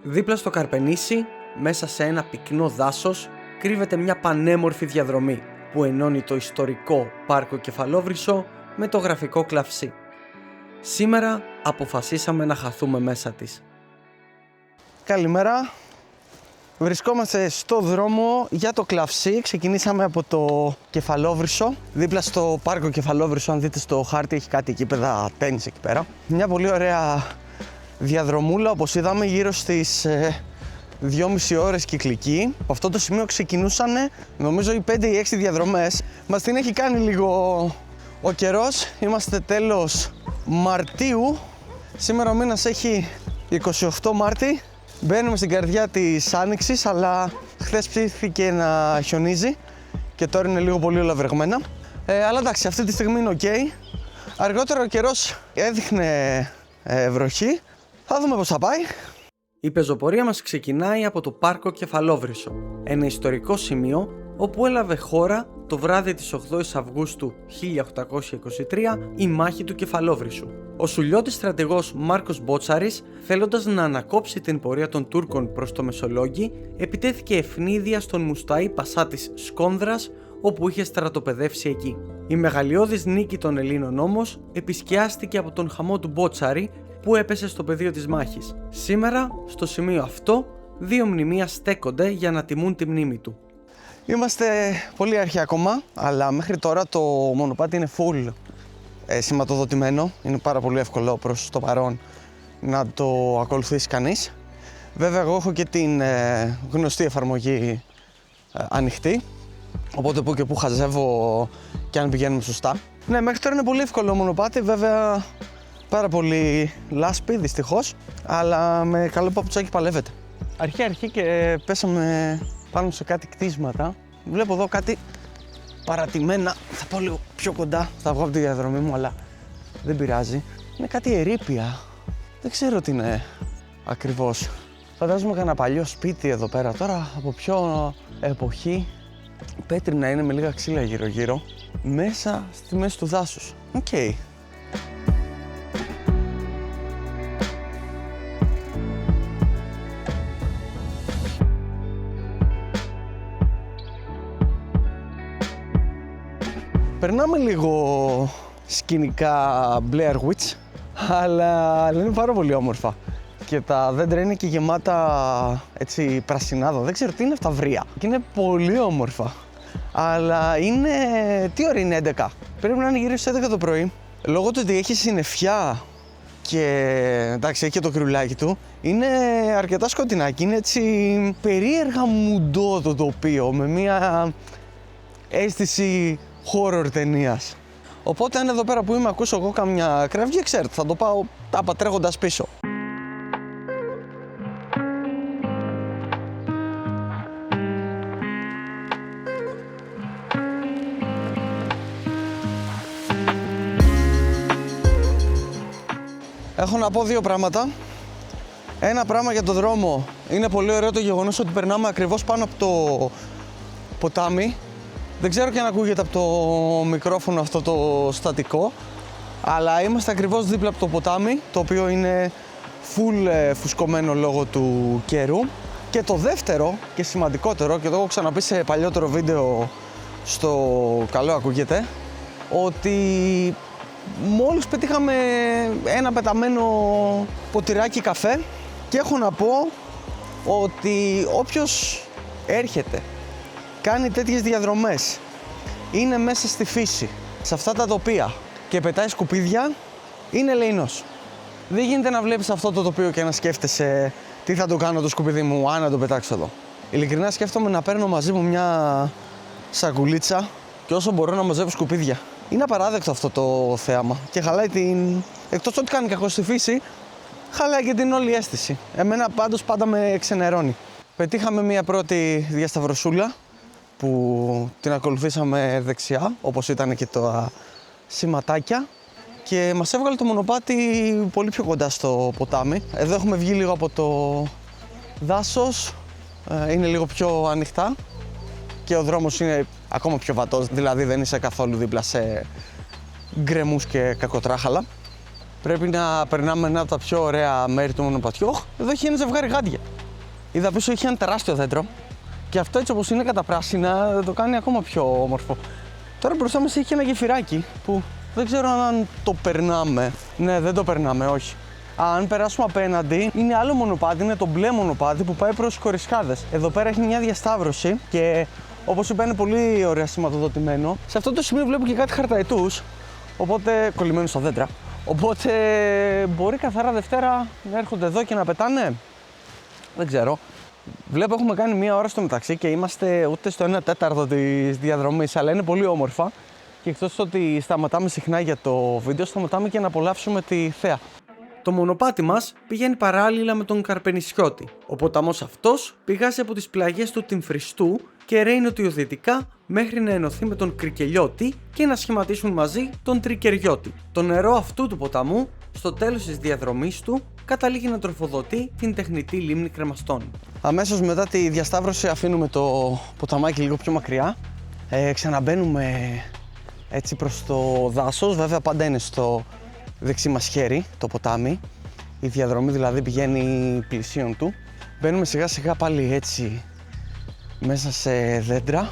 Δίπλα στο Καρπενήσι, μέσα σε ένα πυκνό δάσος, κρύβεται μια πανέμορφη διαδρομή που ενώνει το ιστορικό πάρκο Κεφαλόβρυσο με το γραφικό Κλαυσί. Σήμερα αποφασίσαμε να χαθούμε μέσα της. Καλημέρα. Βρισκόμαστε στο δρόμο για το Κλαυσί. Ξεκινήσαμε από το Κεφαλόβρυσο, δίπλα στο πάρκο Κεφαλόβρυσο. Αν δείτε στο χάρτη, έχει κάτι γήπεδα τένις εκεί πέρα. Μια πολύ ωραία διαδρομούλα, όπως είδαμε, γύρω στις 2,5 ώρες κυκλική. Από αυτό το σημείο ξεκινούσαν, νομίζω, οι 5 ή 6 διαδρομές. Μας την έχει κάνει λίγο ο καιρός. Είμαστε τέλος Μαρτίου. Σήμερα ο μήνας έχει 28 Μάρτη. Μπαίνουμε στην καρδιά της Άνοιξης, αλλά χθες ψήθηκε να χιονίζει και τώρα είναι λίγο πολύ ολαβρεγμένα. Αλλά εντάξει, αυτή τη στιγμή είναι ok. Αργότερα ο καιρός έδειχνε βροχή. Θα δούμε πώς θα πάει. Η πεζοπορία μας ξεκινάει από το πάρκο Κεφαλόβρυσο, ένα ιστορικό σημείο όπου έλαβε χώρα το βράδυ της 8ης Αυγούστου 1823 η μάχη του Κεφαλόβρυσου. Ο σουλιώτης στρατηγός Μάρκος Μπότσαρης, θέλοντας να ανακόψει την πορεία των Τούρκων προς το Μεσολόγγι, επιτέθηκε ευνίδια στον Μουσταή Πασά της Σκόνδρας, όπου είχε στρατοπεδεύσει εκεί. Η μεγαλειώδης νίκη των Ελλήνων όμως επισκιάστηκε από τον χαμό του Μπότσαρη, που έπεσε στο πεδίο της μάχης. Σήμερα, στο σημείο αυτό, 2 μνημεία στέκονται για να τιμούν τη μνήμη του. Είμαστε πολύ αρχαία ακόμα, αλλά μέχρι τώρα το μονοπάτι είναι full σηματοδοτημένο. Είναι πάρα πολύ εύκολο προς το παρόν να το ακολουθήσει κανείς. Βέβαια, εγώ έχω και την γνωστή εφαρμογή ανοιχτή, οπότε που και που χαζεύω και αν πηγαίνουμε σωστά. Ναι, μέχρι τώρα είναι πολύ εύκολο μονοπάτι, βέβαια πάρα πολύ λάσπη δυστυχώς, αλλά με καλό παπουτσάκι παλεύεται. Αρχή και πέσαμε πάνω σε κάτι κτίσματα. Βλέπω εδώ κάτι παρατημένα. Θα πάω λίγο πιο κοντά, θα βγω από τη διαδρομή μου, αλλά δεν πειράζει. Είναι κάτι ερείπια. Δεν ξέρω τι είναι ακριβώς. Φαντάζομαι κανένα παλιό σπίτι εδώ πέρα. Τώρα από ποιο εποχή. Πέτρινα είναι με λίγα ξύλα γύρω-γύρω. Μέσα στη μέση του δάσους. Οκ. Περνάμε λίγο σκηνικά Blair Witch, αλλά είναι πάρα πολύ όμορφα. Και τα δέντρα είναι και γεμάτα έτσι πρασινάδο. Δεν ξέρω τι είναι αυτά, βρία. Και είναι πολύ όμορφα. Αλλά είναι... Τι ώρα είναι 11? Πρέπει να είναι γύρω στις 11 το πρωί. Λόγω του ότι έχει συννεφιά και εντάξει, έχει και το κρυουλάκι του, είναι αρκετά σκοτεινάκι. Είναι έτσι περίεργα μουντό το τοπίο, με μια αίσθηση horror ταινίας. Οπότε αν εδώ πέρα που είμαι ακούσω εγώ καμιά κραυγή, ξέρετε, θα το πάω τάπα τρέχοντας πίσω. Έχω να πω 2 πράγματα. Ένα πράγμα για το δρόμο. Είναι πολύ ωραίο το γεγονός ότι περνάμε ακριβώς πάνω από το ποτάμι. Δεν ξέρω και αν ακούγεται από το μικρόφωνο αυτό το στατικό, αλλά είμαστε ακριβώς δίπλα από το ποτάμι, το οποίο είναι full φουσκωμένο λόγω του καιρού. Και το δεύτερο και σημαντικότερο, και το έχω ξαναπεί σε παλιότερο βίντεο στο καλό ακούγεται, ότι μόλις πετύχαμε ένα πεταμένο ποτηράκι καφέ και έχω να πω ότι όποιος έρχεται, κάνει τέτοιες διαδρομές, είναι μέσα στη φύση, σε αυτά τα τοπία και πετάει σκουπίδια, είναι ελεηνός. Δεν γίνεται να βλέπεις αυτό το τοπίο και να σκέφτεσαι τι θα το κάνω το σκουπίδι μου, αν να το πετάξω εδώ. Ειλικρινά σκέφτομαι να παίρνω μαζί μου μια σακουλίτσα και όσο μπορώ να μαζεύω σκουπίδια. Είναι απαράδεκτο αυτό το θέαμα και χαλάει την... Εκτός ότι κάνει κακό στη φύση, χαλάει και την όλη αίσθηση. Εμένα πάντως πάντα με ξενερώνει. Πετύχαμε μια πρώτη διασταυροσούλα που την ακολουθήσαμε δεξιά, όπως ήταν και τα σηματάκια, και μας έβγαλε το μονοπάτι πολύ πιο κοντά στο ποτάμι. Εδώ έχουμε βγει λίγο από το δάσος, είναι λίγο πιο ανοιχτά και ο δρόμος είναι ακόμα πιο βατός, δηλαδή δεν είσαι καθόλου δίπλα σε γκρεμούς και κακοτράχαλα. πρέπει να περνάμε ένα από τα πιο ωραία μέρη του μονοπατιού. Εδώ έχει ένα ζευγάρι γάντια. Είδα πίσω έχει ένα τεράστιο δέντρο και αυτό έτσι όπως είναι καταπράσινα το κάνει ακόμα πιο όμορφο. Τώρα μπροστά μας έχει ένα γεφυράκι που δεν ξέρω αν το περνάμε. Ναι, δεν το περνάμε, όχι. Αν περάσουμε απέναντι, είναι άλλο μονοπάτι, είναι το μπλε μονοπάτι που πάει προς Κορισχάδες. Εδώ πέρα έχει μια διασταύρωση και όπως είπα είναι πολύ ωραία σηματοδοτημένο. Σε αυτό το σημείο βλέπω και κάτι χαρταετούς, οπότε κολλημένους στα δέντρα. Οπότε μπορεί καθαρά Δευτέρα να έρχονται εδώ και να πετάνε. Δεν ξέρω. Βλέπω έχουμε κάνει μία ώρα στο μεταξύ και είμαστε ούτε στο 1/4 της διαδρομής, αλλά είναι πολύ όμορφα. Και εκτός ότι σταματάμε συχνά για το βίντεο, σταματάμε και να απολαύσουμε τη θέα. Το μονοπάτι μας πηγαίνει παράλληλα με τον Καρπενησιώτη. Ο ποταμός αυτός πηγάζει από τις πλαγιές του Τυμφριστού και ρέει νοτιοδυτικά μέχρι να ενωθεί με τον Κρικελιώτη και να σχηματίσουν μαζί τον Τρικεριώτη. Το νερό αυτού του ποταμού, στο τέλος της διαδρομής του, καταλήγει να τροφοδοτεί την τεχνητή λίμνη Κρεμαστών. Αμέσως μετά τη διασταύρωση αφήνουμε το ποταμάκι λίγο πιο μακριά. Ξαναμπαίνουμε έτσι προς το δάσος, βέβαια πάντα είναι στο δεξί μας χέρι το ποτάμι. Η διαδρομή δηλαδή πηγαίνει πλησίον του. Μπαίνουμε σιγά σιγά πάλι έτσι μέσα σε δέντρα.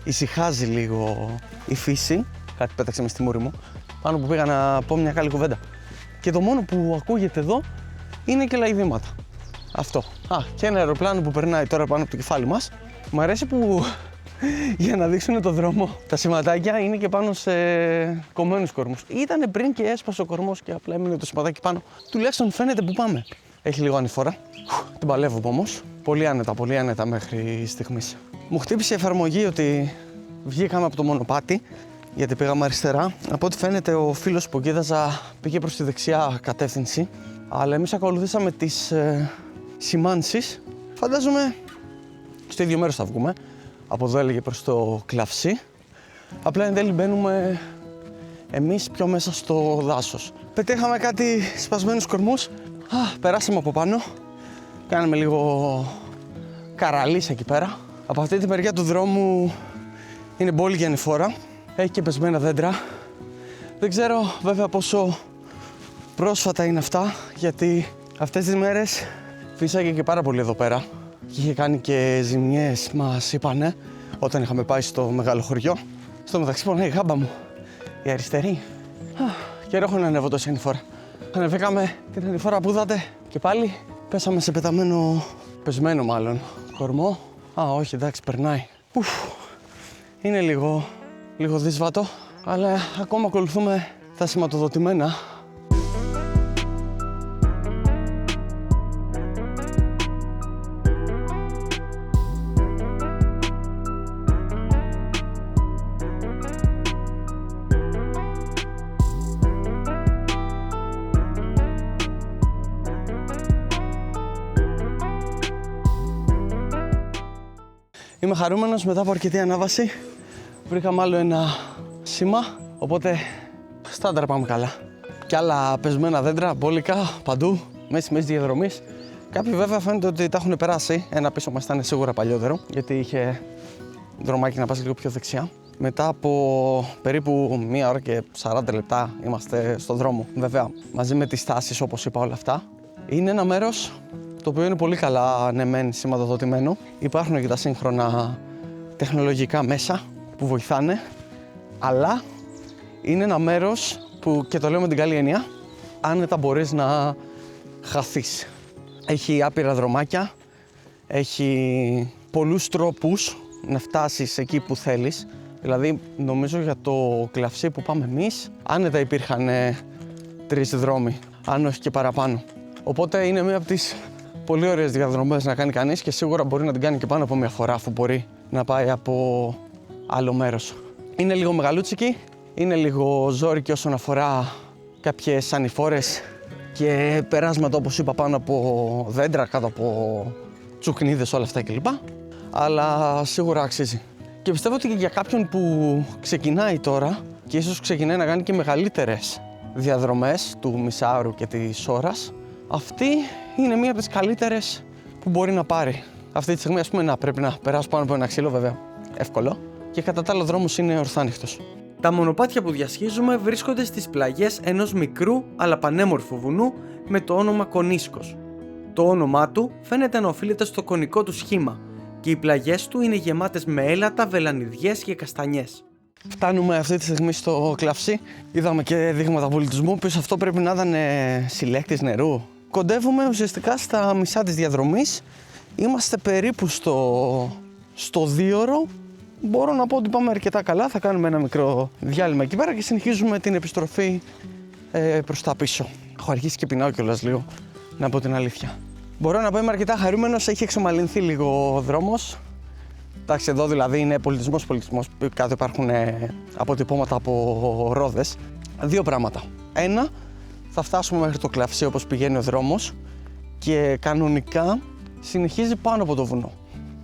Ησυχάζει λίγο η φύση. Κάτι πέταξε μες στη μούρη μου. Πάνω που πήγα να πω μια καλή κουβέντα. Και το μόνο που ακούγεται εδώ είναι και λαϊδήματα. Αυτό. Και ένα αεροπλάνο που περνάει τώρα πάνω από το κεφάλι μας. Μου αρέσει που για να δείξουν το δρόμο τα σηματάκια είναι και πάνω σε κομμένους κορμούς. Ήτανε πριν και έσπασε ο κορμός και απλά έμεινε το σηματάκι πάνω. Τουλάχιστον φαίνεται που πάμε. Έχει λίγο ανηφόρα. Την παλεύω όμως. Πολύ άνετα μέχρι στιγμής. Μου χτύπησε η εφαρμογή ότι βγήκαμε από το μονοπάτι γιατί πήγαμε αριστερά. Από ό,τι φαίνεται ο φίλος που κοίταζα πήγε προς τη δεξιά κατεύθυνση. Αλλά εμείς ακολουθήσαμε τις σημάνσεις. Φαντάζομαι στο ίδιο μέρος θα βγούμε. Από εδώ έλεγε προς το Κλαυσί. Απλά εν τέλει μπαίνουμε εμείς πιο μέσα στο δάσος. Πετύχαμε κάτι σπασμένους κορμούς. Περάσαμε από πάνω. Κάναμε λίγο καραλής εκεί πέρα. Από αυτή τη μεριά του δρόμου είναι μπόλικη ανηφόρα. Έχει και πεσμένα δέντρα. Δεν ξέρω βέβαια πόσο πρόσφατα είναι αυτά, γιατί αυτές τις μέρες φύσαγε και πάρα πολύ εδώ πέρα. Και είχε κάνει και ζημιές, μας είπανε, όταν είχαμε πάει στο μεγάλο χωριό. Στο μεταξύ πονάει η γάμπα μου, η αριστερή. Καιρό έχω να ανέβω τόση ανηφόρα. Ανεβήκαμε την ανηφόρα που είδατε και πάλι πέσαμε σε πεσμένο μάλλον, κορμό. Όχι, εντάξει, περνάει. Είναι λίγο δύσβατο, αλλά ακόμα ακολουθούμε τα σηματοδοτημένα. Είμαι χαρούμενος, μετά από αρκετή ανάβαση βρήκαμε άλλο ένα σήμα, οπότε στάνταρ πάμε καλά. Κι άλλα πεσμένα δέντρα, μπόλικα, παντού, μέση διαδρομής. Κάποιοι βέβαια φαίνεται ότι τα έχουν περάσει, ένα πίσω μας ήταν σίγουρα παλιότερο, γιατί είχε δρομάκι να πας λίγο πιο δεξιά. Μετά από περίπου 1 ώρα και 40 λεπτά είμαστε στο δρόμο, βέβαια, μαζί με τις στάσεις όπως είπα όλα αυτά. Είναι ένα μέρος το οποίο είναι πολύ καλά σηματοδοτημένο. Υπάρχουν και τα σύγχρονα τεχνολογικά μέσα που βοηθάνε, αλλά είναι ένα μέρος που, και το λέω με την καλή έννοια, άνετα μπορείς να χαθείς. Έχει άπειρα δρομάκια, έχει πολλούς τρόπους να φτάσεις εκεί που θέλεις. Δηλαδή, νομίζω για το Κλαυσί που πάμε εμείς, άνετα υπήρχαν 3 δρόμοι, αν όχι και παραπάνω. Οπότε είναι μία από τις πολύ ωραίες διαδρομές να κάνει κανείς και σίγουρα μπορεί να την κάνει και πάνω από 1 φορά, αφού μπορεί να πάει από άλλο μέρος. Είναι λίγο μεγαλούτσικη, είναι λίγο ζόρικη όσον αφορά κάποιες ανηφόρες και περάσματα όπως είπα πάνω από δέντρα, κάτω από τσουκνίδες, όλα αυτά κλπ. Αλλά σίγουρα αξίζει. Και πιστεύω ότι για κάποιον που ξεκινάει τώρα και ίσως ξεκινάει να κάνει και μεγαλύτερες διαδρομές του μισάωρου και της ώρας, αυτή είναι μία από τις καλύτερες που μπορεί να πάρει. Αυτή τη στιγμή, ας πούμε, πρέπει να περάσω πάνω από ένα ξύλο, βέβαια, εύκολο. Και κατά τα άλλα, ο δρόμος είναι ορθάνυχτος. Τα μονοπάτια που διασχίζουμε βρίσκονται στις πλαγιές ενός μικρού αλλά πανέμορφου βουνού με το όνομα Κονίσκος. Το όνομά του φαίνεται να οφείλεται στο κονικό του σχήμα και οι πλαγιές του είναι γεμάτες με έλατα, βελανιδιές και καστανιές. Φτάνουμε αυτή τη στιγμή στο κλαυσί. Είδαμε και δείγματα πολιτισμού. Πίσω αυτό πρέπει να ήταν συλλέκτης νερού. Κοντεύουμε ουσιαστικά στα μισά της διαδρομής. Είμαστε περίπου στο 2ωρο. Μπορώ να πω ότι πάμε αρκετά καλά. Θα κάνουμε ένα μικρό διάλειμμα εκεί πέρα και συνεχίζουμε την επιστροφή προς τα πίσω. Έχω αρχίσει και πεινάω κιόλας λίγο, να πω την αλήθεια. Μπορώ να πω είμαι αρκετά χαρούμενος. Έχει εξομαλυνθεί λίγο ο δρόμος. Εντάξει, εδώ δηλαδή είναι πολιτισμός. Κάτω υπάρχουν αποτυπώματα από ρόδες. Δύο πράγματα. Ένα, θα φτάσουμε μέχρι το κλαυσί όπως πηγαίνει ο δρόμος και κανονικά συνεχίζει πάνω από το βουνό.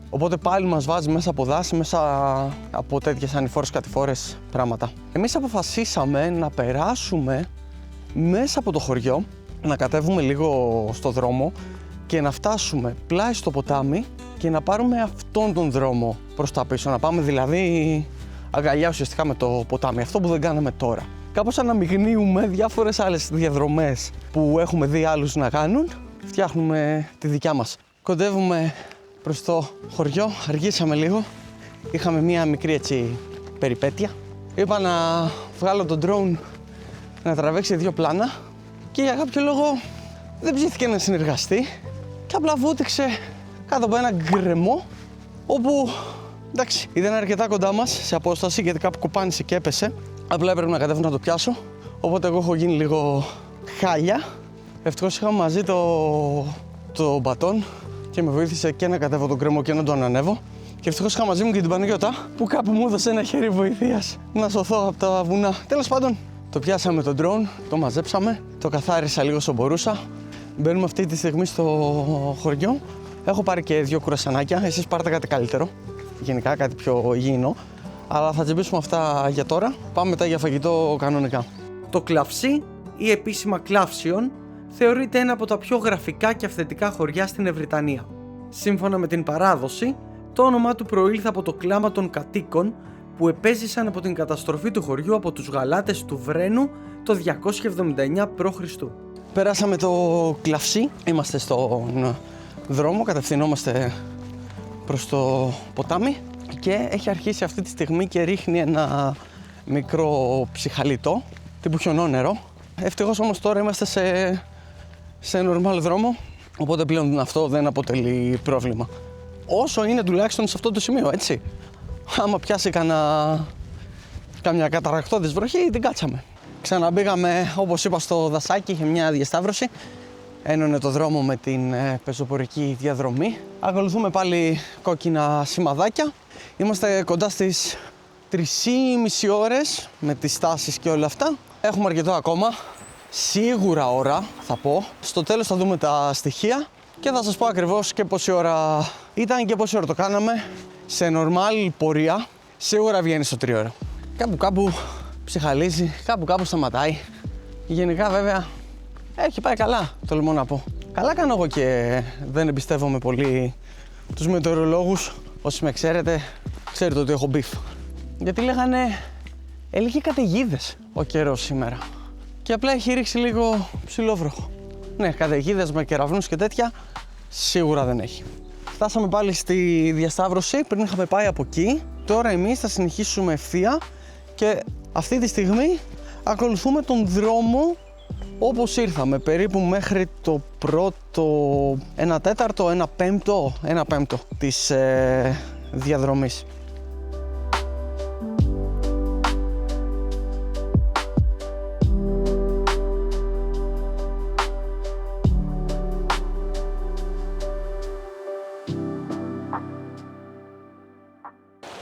Οπότε πάλι μας βάζει μέσα από δάση, μέσα από τέτοιες ανηφόρες κατηφόρες πράγματα. Εμείς αποφασίσαμε να περάσουμε μέσα από το χωριό, να κατέβουμε λίγο στο δρόμο και να φτάσουμε πλάι στο ποτάμι και να πάρουμε αυτόν τον δρόμο προς τα πίσω. Να πάμε δηλαδή αγκαλιά ουσιαστικά με το ποτάμι, αυτό που δεν κάναμε τώρα. Κάπως αναμειγνύουμε διάφορες άλλες διαδρομές που έχουμε δει άλλους να κάνουν. Φτιάχνουμε τη δικιά μας. Κοντεύουμε προς το χωριό, αργήσαμε λίγο. Είχαμε μία μικρή έτσι περιπέτεια. Είπα να βγάλω το drone να τραβήξει δύο πλάνα και για κάποιο λόγο δεν ψήθηκε να συνεργαστεί και απλά βούτυξε κάτω από ένα γκρεμό όπου εντάξει, ήταν αρκετά κοντά μας σε απόσταση γιατί κάπου κοπάνισε και έπεσε. Απλά έπρεπε να κατέβω να το πιάσω, οπότε εγώ έχω γίνει λίγο χάλια. Ευτυχώς είχαμε μαζί το μπατόν και με βοήθησε και να κατέβω τον γκρεμό και να τον ανέβω. Και ευτυχώς είχα μαζί μου και την Παναγιώτα που κάπου μου έδωσε ένα χέρι βοηθείας να σωθώ από τα βουνά. Τέλος πάντων, το πιάσαμε το drone, το μαζέψαμε, το καθάρισα λίγο όσο μπορούσα. Μπαίνουμε αυτή τη στιγμή στο χωριό. Έχω πάρει και δύο κουρασανάκια, εσείς πάρτε κάτι καλύτερο, γενικά κάτι πιο υγιεινό. Αλλά θα τσιμπήσουμε αυτά για τώρα, πάμε μετά για φαγητό κανονικά. Το Κλαυσί ή επίσημα Κλαύσιον θεωρείται ένα από τα πιο γραφικά και αυθεντικά χωριά στην Ευρυτανία. Σύμφωνα με την παράδοση, το όνομά του προήλθε από το κλάμα των κατοίκων που επέζησαν από την καταστροφή του χωριού από τους Γαλάτες του Βρένου το 279 π.Χ. Περάσαμε το Κλαυσί, είμαστε στον δρόμο, κατευθυνόμαστε προς το ποτάμι και έχει αρχίσει αυτή τη στιγμή και ρίχνει ένα μικρό ψυχαλιτό τύπου χιονόνερο. Ευτυχώς όμως τώρα είμαστε σε normal δρόμο, οπότε πλέον αυτό δεν αποτελεί πρόβλημα. Όσο είναι τουλάχιστον σε αυτό το σημείο, έτσι. Άμα πιάσει καμιά καταρρακτώδης βροχή, την κάτσαμε. Ξαναμπήγαμε, όπως είπα, στο δασάκι, είχε μια διασταύρωση. Ένωνε το δρόμο με την πεζοπορική διαδρομή. Ακολουθούμε πάλι κόκκινα σημαδάκια. Είμαστε κοντά στις 3,5 ώρες με τις στάσεις και όλα αυτά. Έχουμε αρκετό ακόμα. Σίγουρα ώρα θα πω. Στο τέλος θα δούμε τα στοιχεία και θα σας πω ακριβώς και πόση ώρα ήταν και πόση ώρα το κάναμε. Σε normal πορεία σίγουρα βγαίνει στο 3ωρο. Κάπου ψυχαλίζει, κάπου σταματάει. Γενικά βέβαια έχει πάει καλά, τολμώ να πω. Καλά κάνω εγώ και δεν εμπιστεύομαι πολύ τους μετεωρολόγους. Όσοι με ξέρετε, ξέρετε ότι έχω μπιφ. Γιατί έλεγε καταιγίδες ο καιρός σήμερα. Και απλά έχει ρίξει λίγο ψηλόβροχο. Ναι, καταιγίδες με κεραυνούς και τέτοια σίγουρα δεν έχει. Φτάσαμε πάλι στη διασταύρωση, πριν είχαμε πάει από εκεί. Τώρα εμείς θα συνεχίσουμε ευθεία και αυτή τη στιγμή ακολουθούμε τον δρόμο όπως ήρθαμε, περίπου μέχρι το πρώτο 1/4, 1/5 της διαδρομής.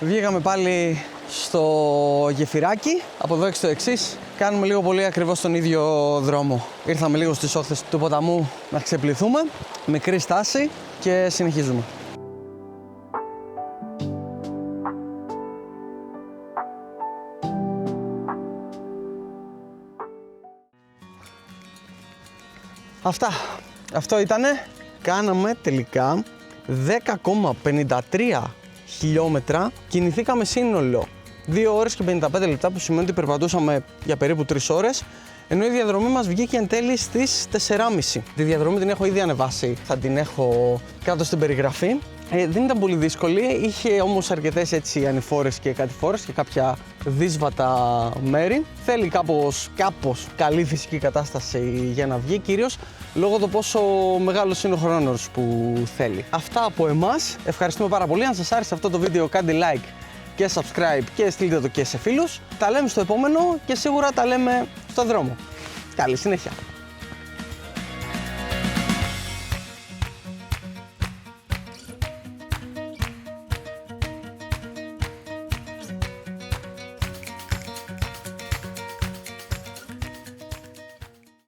Βγήκαμε πάλι στο γεφυράκι, από εδώ έξω το εξής. Κάνουμε λίγο πολύ ακριβώς τον ίδιο δρόμο. Ήρθαμε λίγο στις όχθες του ποταμού να ξεπληθούμε, μικρή στάση και συνεχίζουμε. Αυτό ήτανε. Κάναμε τελικά 10,53 χιλιόμετρα, κινηθήκαμε σύνολο 2 ώρες και 55 λεπτά, που σημαίνει ότι περπατούσαμε για περίπου 3 ώρες, ενώ η διαδρομή μας βγήκε εν τέλει στις 4.30. Τη διαδρομή την έχω ήδη ανεβάσει, θα την έχω κάτω στην περιγραφή. Δεν ήταν πολύ δύσκολη, είχε όμως αρκετές έτσι ανηφόρες και κατηφόρες και κάποια δύσβατα μέρη. Θέλει κάπως καλή φυσική κατάσταση για να βγει, κυρίως λόγω του πόσο μεγάλος είναι ο χρόνος που θέλει. Αυτά από εμάς, ευχαριστούμε πάρα πολύ. Αν σας άρεσε αυτό το βίντεο, κάντε like και subscribe και στείλτε το και σε φίλους. Τα λέμε στο επόμενο και σίγουρα τα λέμε στον δρόμο. Καλή συνέχεια!